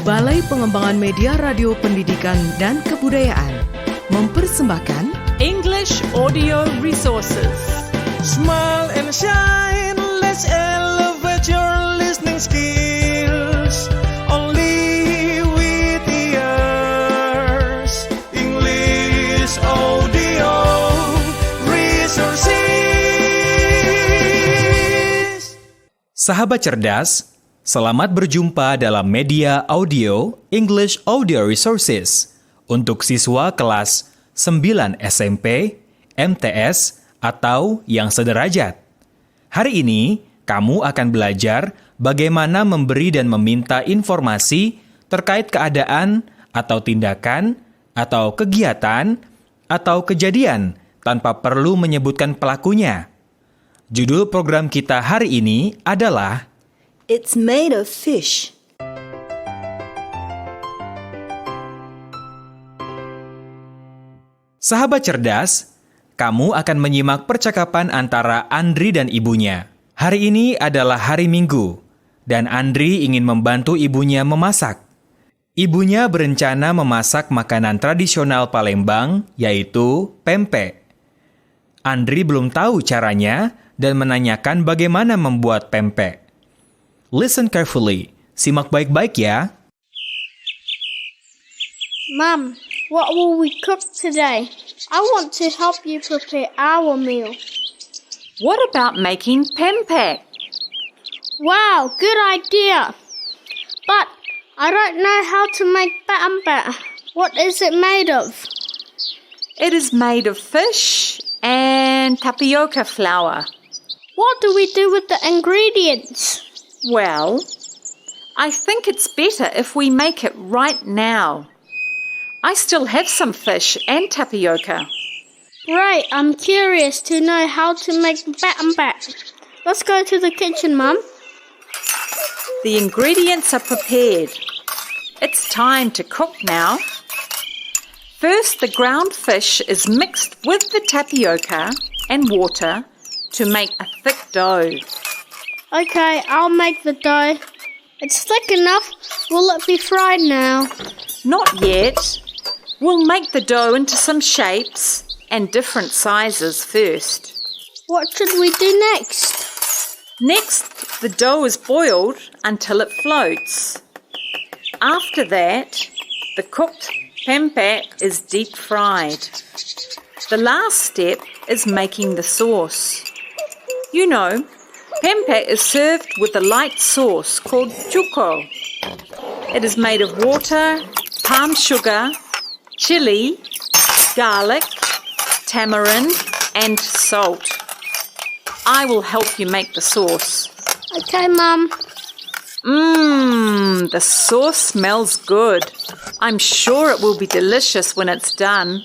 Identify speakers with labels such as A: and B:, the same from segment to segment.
A: Balai Pengembangan Media Radio Pendidikan dan Kebudayaan mempersembahkan
B: English Audio Resources.
C: Smile and shine, let's elevate your listening skills. Only with ears, English Audio Resources.
D: Sahabat cerdas, selamat berjumpa dalam media audio English Audio Resources untuk siswa kelas 9 SMP, MTS, atau yang sederajat. Hari ini, kamu akan belajar bagaimana memberi dan meminta informasi terkait keadaan atau tindakan atau kegiatan atau kejadian tanpa perlu menyebutkan pelakunya. Judul program kita hari ini adalah
E: It's made of fish.
D: Sahabat cerdas, kamu akan menyimak percakapan antara Andri dan ibunya. Hari ini adalah hari Minggu, dan Andri ingin membantu ibunya memasak. Ibunya berencana memasak makanan tradisional Palembang, yaitu pempek. Andri belum tahu caranya dan menanyakan bagaimana membuat pempek. Listen carefully, simak baik-baik ya.
F: Mum, what will we cook today? I want to help you prepare our meal.
B: What about making pempek?
F: Wow, good idea. But I don't know how to make pempek. What is it made of?
B: It is made of fish and tapioca flour.
F: What do we do with the ingredients?
B: Well, I think it's better if we make it right now. I still have some fish and tapioca.
F: Great, I'm curious to know how to make pempek. Let's go to the kitchen, Mum.
B: The ingredients are prepared. It's time to cook now. First, the ground fish is mixed with the tapioca and water to make a thick dough.
F: Okay, I'll make the dough. It's thick enough. Will it be fried now?
B: Not yet. We'll make the dough into some shapes and different sizes first.
F: What should we do next?
B: Next, the dough is boiled until it floats. After that, the cooked pempek is deep fried. The last step is making the sauce. You know, pempek is served with a light sauce called cuko. It is made of water, palm sugar, chili, garlic, tamarind, and salt. I will help you make the sauce.
F: Okay, Mum.
B: The sauce smells good. I'm sure it will be delicious when it's done.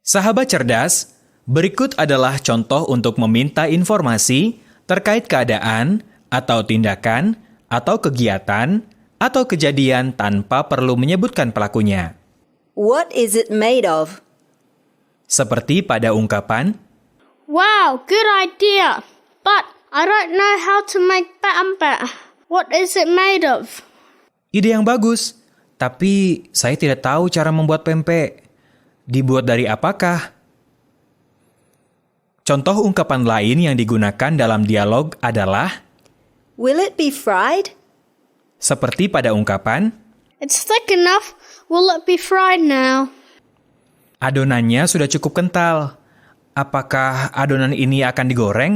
D: Sahabat cerdas, berikut adalah contoh untuk meminta informasi terkait keadaan atau tindakan atau kegiatan atau kejadian tanpa perlu menyebutkan pelakunya.
E: What is it made of?
D: Seperti pada ungkapan,
F: Wow, good idea. But I don't know how to make pempek. What is it made of?
D: ide yang bagus, tapi saya tidak tahu cara membuat pempek. Dibuat dari apakah? Contoh ungkapan lain yang digunakan dalam dialog adalah
E: Will it be fried?
D: seperti pada ungkapan,
F: It's thick enough. Will it be fried now?
D: adonannya sudah cukup kental. Apakah adonan ini akan digoreng?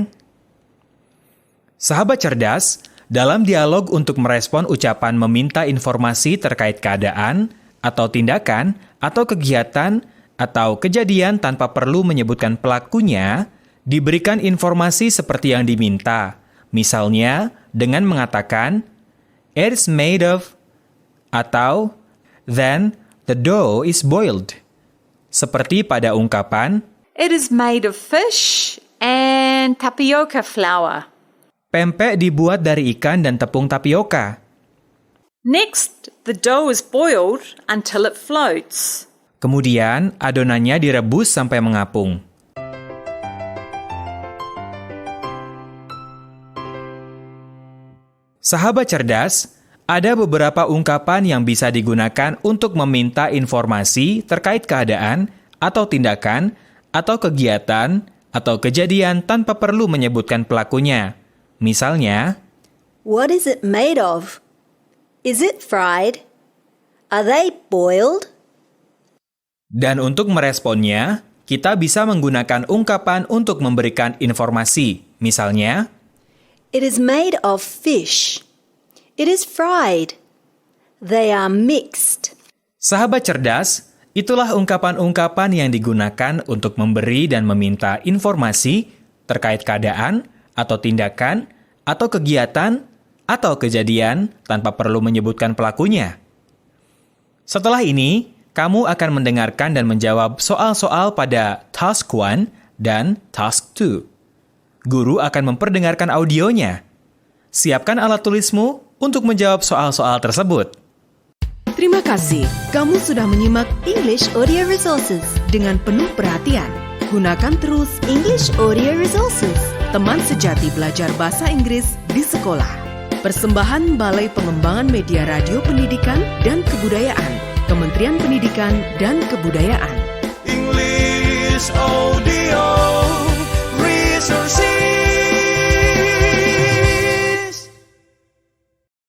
D: Sahabat cerdas, dalam dialog untuk merespon ucapan meminta informasi terkait keadaan atau tindakan atau kegiatan atau kejadian tanpa perlu menyebutkan pelakunya, diberikan informasi seperti yang diminta. Misalnya, dengan mengatakan, It's made of, atau Then the dough is boiled. Seperti pada ungkapan,
B: It is made of fish and tapioca flour.
D: pempek dibuat dari ikan dan tepung tapioka.
B: Next, the dough is boiled until it floats.
D: Kemudian, adonannya direbus sampai mengapung. Sahabat cerdas, ada beberapa ungkapan yang bisa digunakan untuk meminta informasi terkait keadaan atau tindakan atau kegiatan atau kejadian tanpa perlu menyebutkan pelakunya. Misalnya,
E: What is it made of? Is it fried? Are they boiled?
D: dan untuk meresponnya, kita bisa menggunakan ungkapan untuk memberikan informasi. Misalnya,
E: It is made of fish. It is fried. They are mixed.
D: sahabat cerdas, itulah ungkapan-ungkapan yang digunakan untuk memberi dan meminta informasi terkait keadaan atau tindakan atau kegiatan atau kejadian tanpa perlu menyebutkan pelakunya. Setelah ini, kamu akan mendengarkan dan menjawab soal-soal pada Task 1 dan Task 2. Guru akan memperdengarkan audionya. Siapkan alat tulismu untuk menjawab soal-soal tersebut.
A: Terima kasih. Kamu sudah menyimak
E: English Audio Resources.
A: dengan penuh perhatian. Gunakan terus
E: English Audio Resources.
A: teman sejati belajar bahasa Inggris di sekolah. Persembahan Balai Pengembangan Media Radio Pendidikan dan Kebudayaan, Kementerian Pendidikan dan Kebudayaan.
C: English Audio Resources.